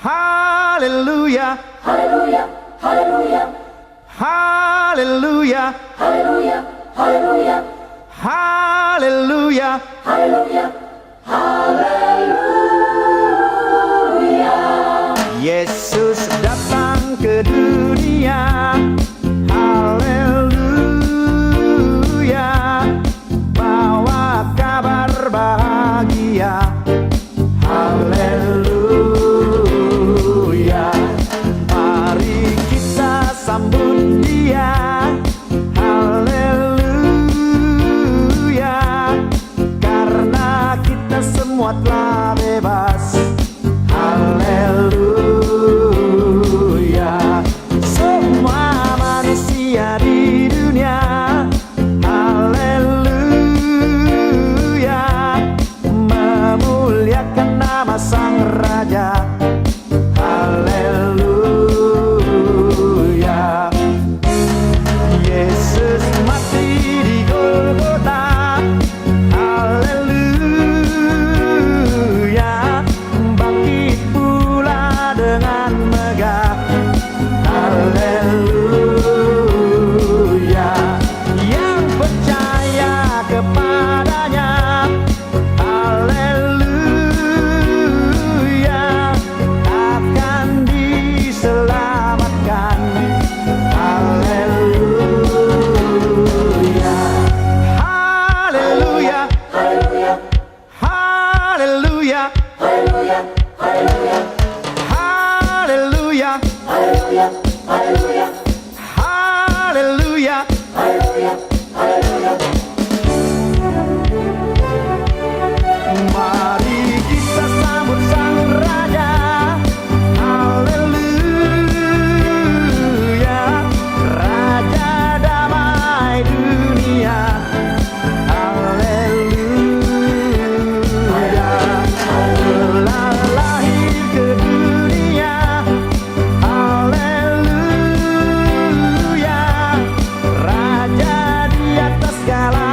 Haleluya, Haleluya, haleluya, haleluya, haleluya, haleluya, haleluya. haleluya, haleluya. Yesus datang ke dunia. Haleluya, bawa kabar bahagia. Haleluya, mari kita sambut Dia. Haleluya, karena kita semua telah bebas. Haleluya, semua manusia di dunia. Haleluya, memuliakan nama Sang Raja. Haleluya, Yesus mati di Golgota. Haleluya, bangkit pula dengan megah. Haleluya, yang percaya kepadanya. Haleluya, akan diselamatkan. Haleluya, haleluya, Haleluya, haleluya, haleluya, haleluya, haleluya, haleluya, haleluya, haleluya. haleluya, haleluya. Mari kita sambut Sang Raja. Haleluya, Raja damai dunia. Haleluya, telah lahir ke dunia. Haleluya, Raja di atas segala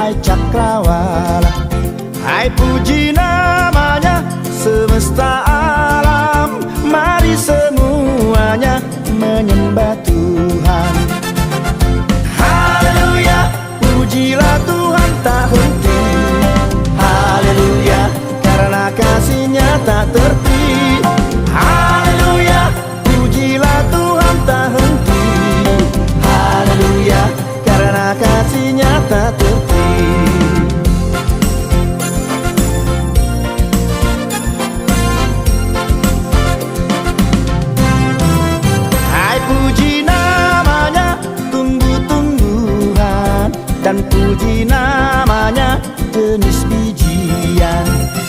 hai cakrawala. Hai puji namanya semesta alam, mari semuanya menyembah Tuhan. Haleluya, pujilah Tuhan tak henti. Haleluya, karena kasih-Nya tak terti. Haleluya, pujilah Tuhan tak henti. Haleluya, karena kasih-Nya tak terti. Hai puji namanya tumbuh-tumbuhan, dan puji namanya jenis bijian.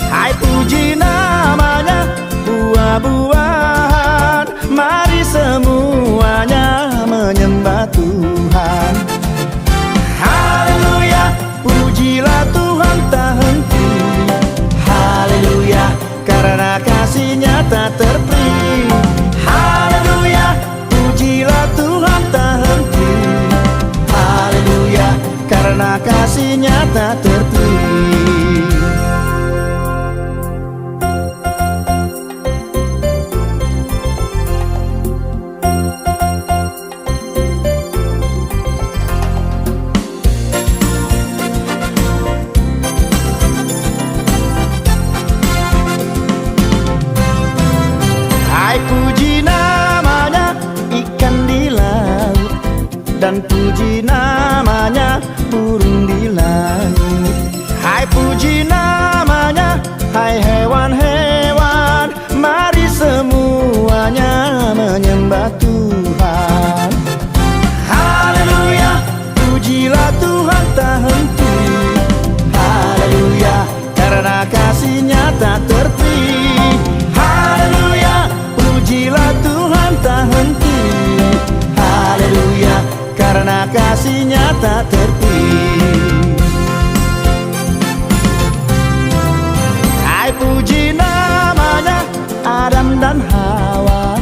Hai puji namanya buah-buahan, mari semuanya menyembah Tuhan. Haleluya, pujilah Tuhan tak henti. Haleluya, karena kasih-Nya tak terti. Haleluya, pujilah Tuhan tak henti. Haleluya, karena kasih-Nya tak terti. Hai puji namanya ikan di laut, dan puji namanya burung di langit. Hai puji namanya hai hewan-hewan, mari semuanya menyembah Tuhan. Haleluya, pujilah Tuhan tak henti. Haleluya, karena kasih-Nya tak terti. Haleluya, pujilah Tuhan tak henti. Haleluya, karena kasih-Nya tak terti. Hai puji namanya Adam dan Hawa,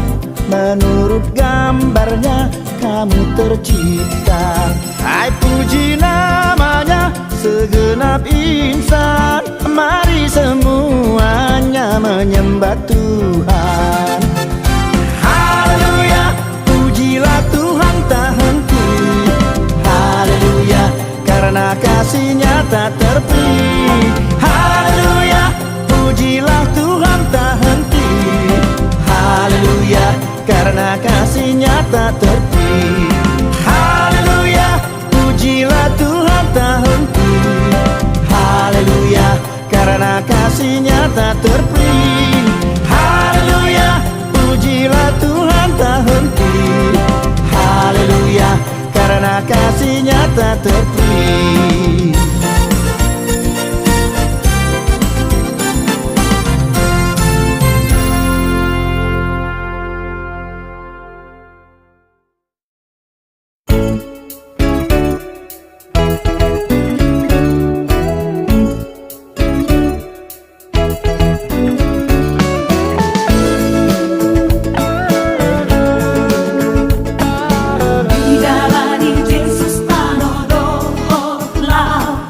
menurut gambarnya kamu tercipta. Hai puji namanya segenap insan, mari semuanya menyembah Tuhan. Haleluya, pujilah Tuhan tak henti. Haleluya, karena kasih-Nya tak terti. Haleluya, pujilah Tuhan tak henti. Haleluya, karena kasih-Nya tak terti. Haleluya, pujilah Tuhan tak henti. Haleluya, karena kasih-Nya tak terti. Haleluya, pujilah Tuhan tak henti. Haleluya, karena kasih-Nya tak terti. Di dalam Yesus panodohlah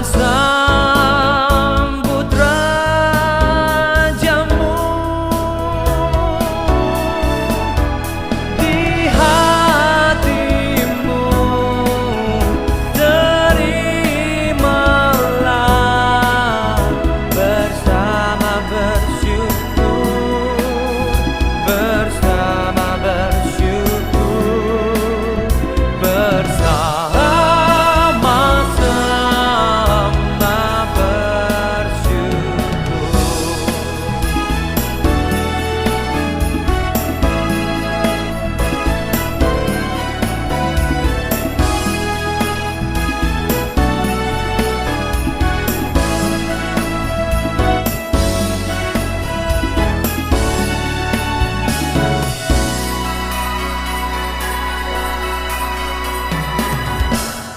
sambut rajamu di hatimu, terimalah bersama bersyukur, bersama bersyukur, bersama-sama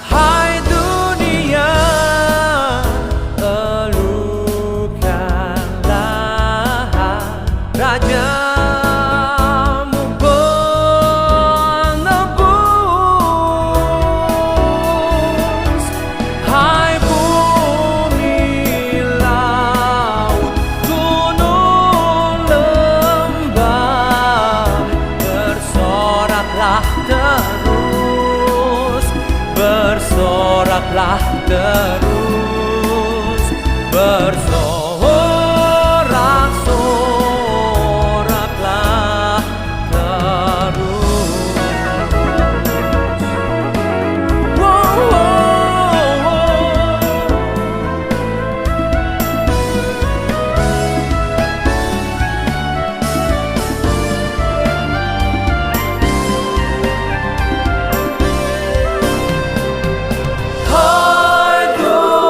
Hai dunia, elukanlah rajamu penebus. Hai bumi, laut, gunung, lembah, bersoraklah terus, bersoraklah terus, bersorak-soraklah terus. Wow, wow, wow. Hai dunia,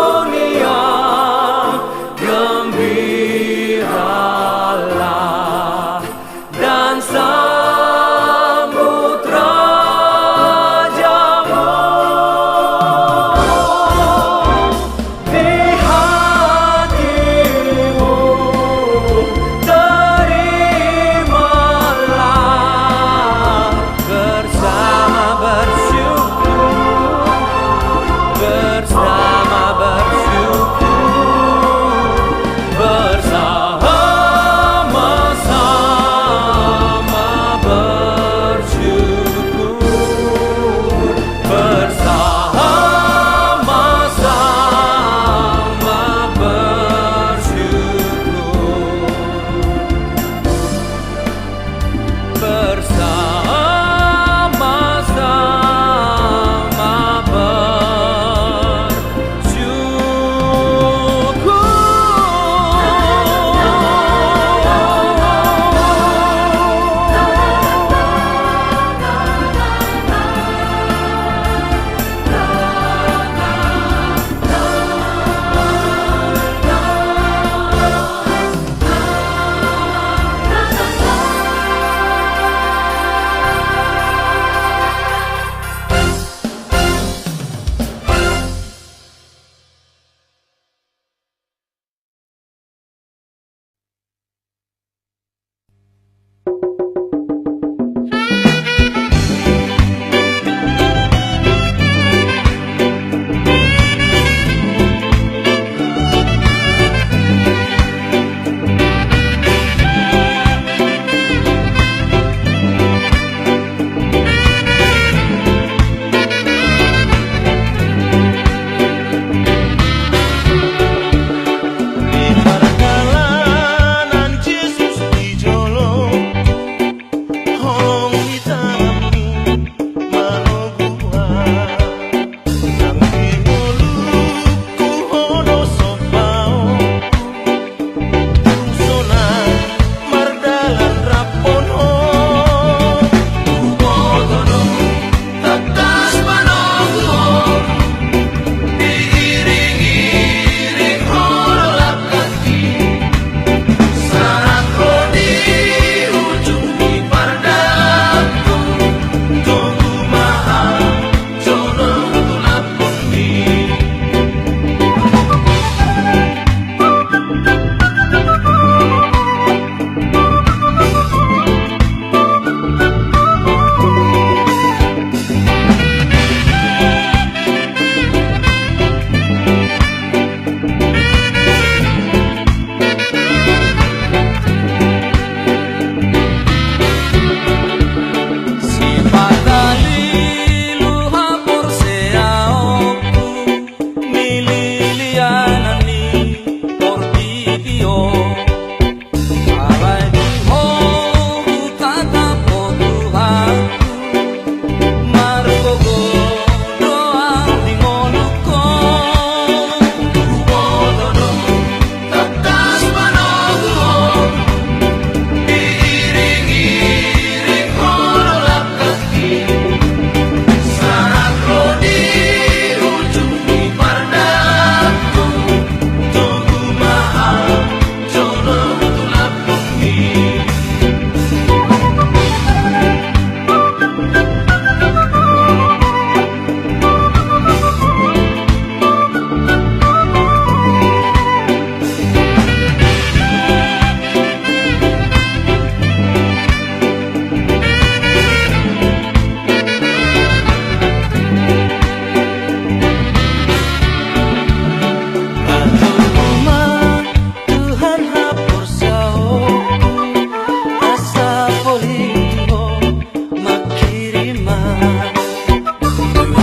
kiriman.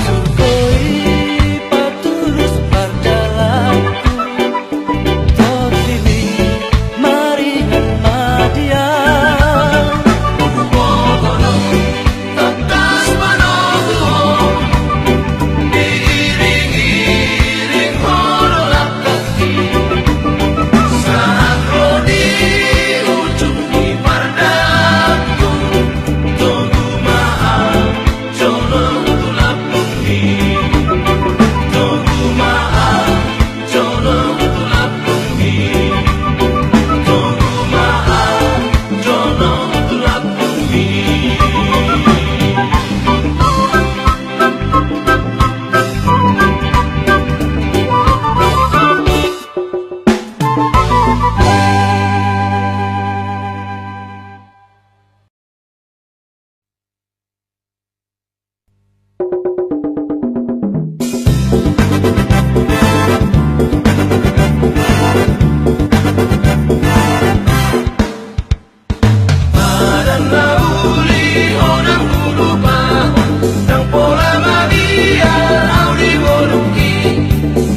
Sukoi patulus pardalanku, Totili maringan madian. Bogono tetas manoduo, diiring-iring horolat kaki. Saat rodi ujung di pardaku, tunggu maaf jono tulap bumi. Tunggu maaf jono tulap bumi. Tunggu maaf jono tulap bumi. Badan lauli orang lupa, nang pola magian audi boluki,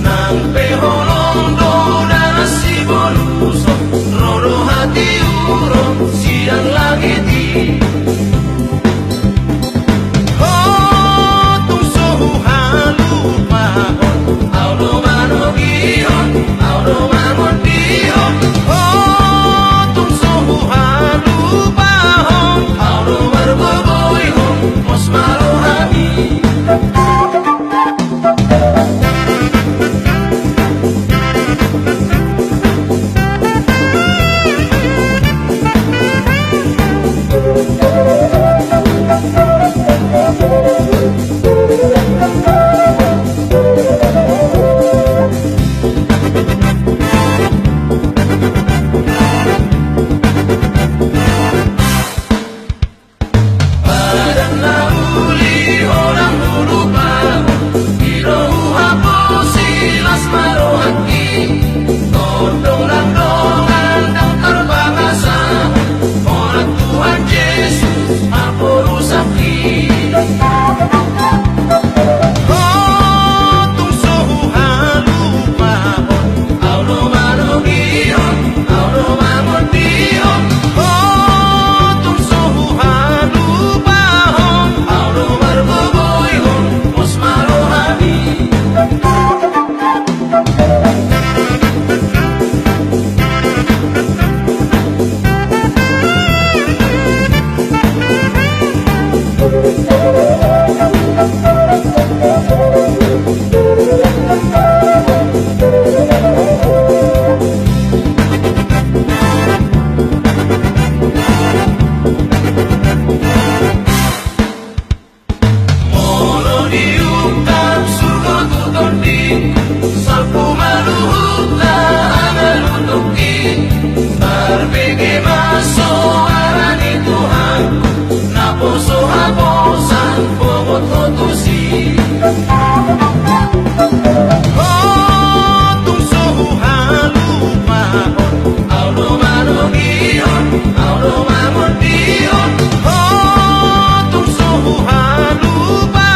nang peholongdo dan nasi boluso, rodo hati urong siang lagi di. Oh, tung sohu halupa, audo manogion, audo mangondion. Oh, tung sohu halupa, audo margogoion, mos marohani. Badan lauli orang lupa, hirohu hapusi las marohaki, tondorang-dorang dan terbangasa, orang Tuhan Yesus apurusaki. Oh, tung sohu halupa, audo manogion, audo mangondion. Oh, tung sohu halupa, audo margogoion, mos marohani. Molo diungkap surga tutondi, sapu maluhuta amelutoki, barbege maso arani Tuhan, naposo haposan pogot kotusi. Oh, tung sohu halupa, audo manogion, audo mangondion. Oh, tung sohu halupa,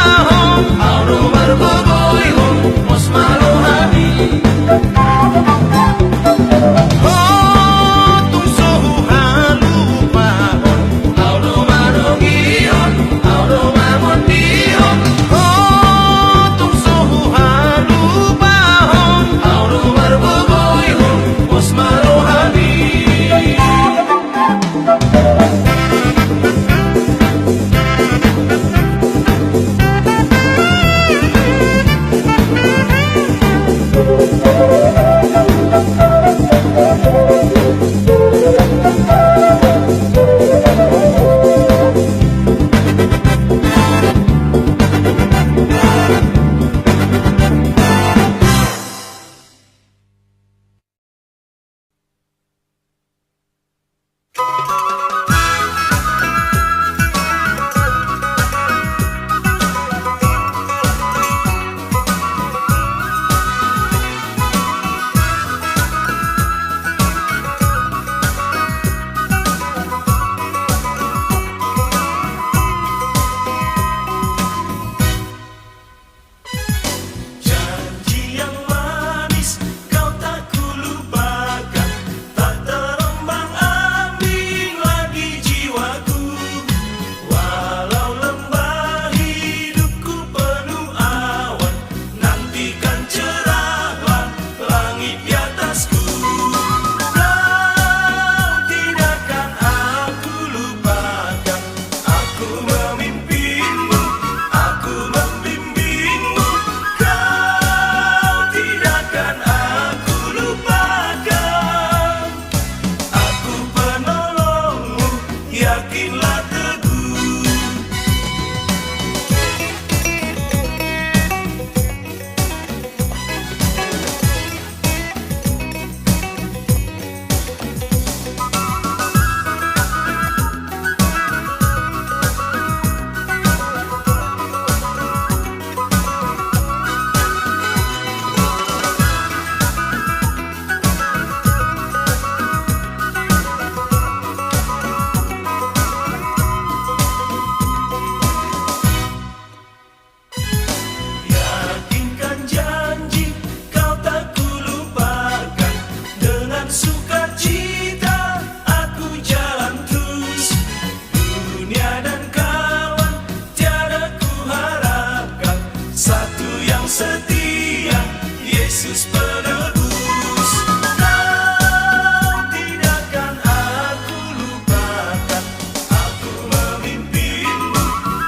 Yesus penebus. Kau tidakkan aku lupakan, aku memimpinmu,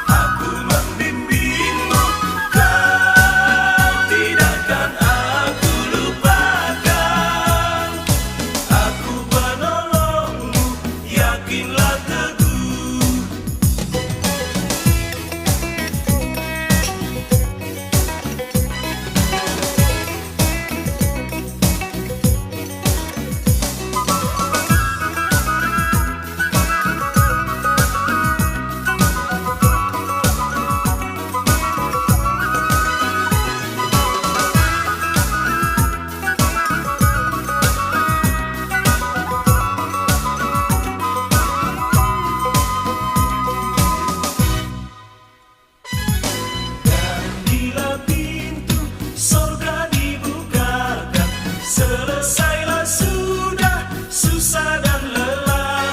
aku membimbingmu. Kau tidakkan aku lupakan, aku penolongmu, yakinlah teguh. Bila pintu sorga dibukakan, selesailah sudah susah dan lelah.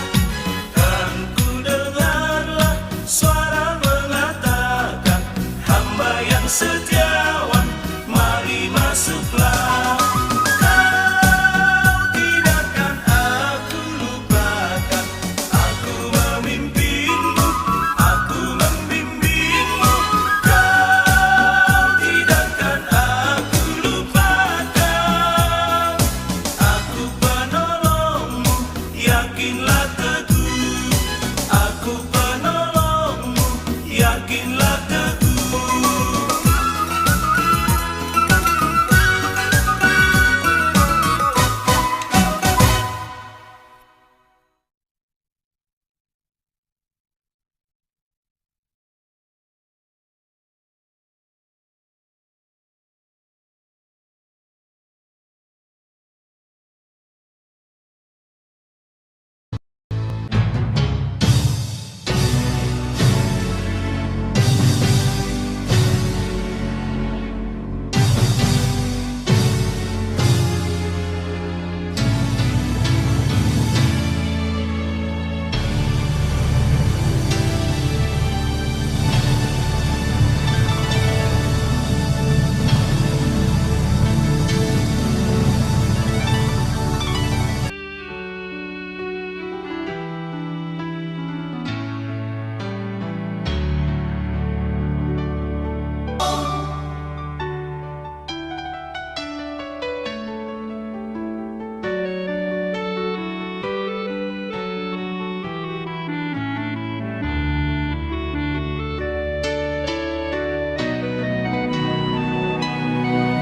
Dan ku dengarlah suara mengatakan, hamba yang setiawan, mari masuklah. Kau tidakkan aku lupakan, aku memimpinmu, aku membimbingmu. Kau tidakkan aku lupakan, aku penolongmu, yakinlah teguh. Aku penolongmu, yakinlah teguh.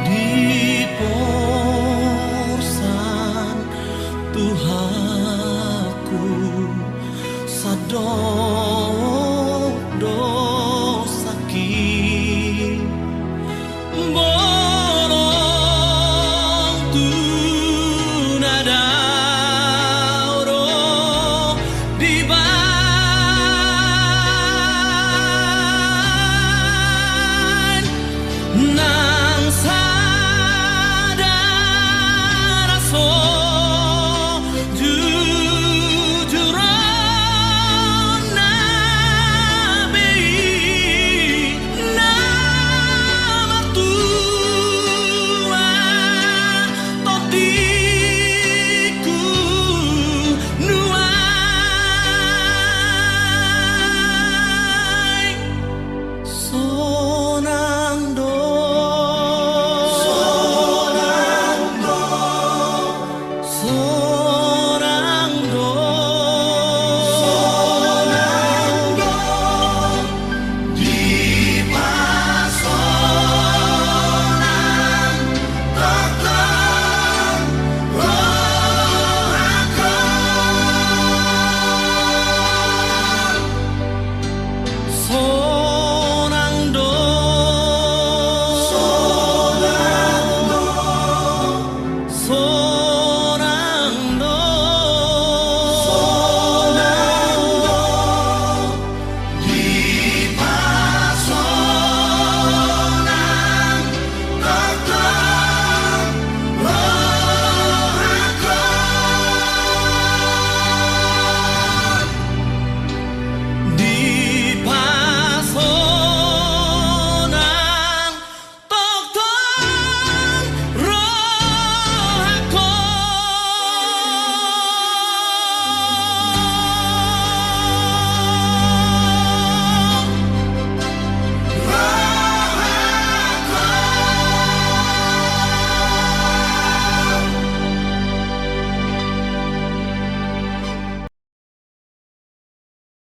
Di porsan Tuhanku sadok dosaki borong tunada oro di ban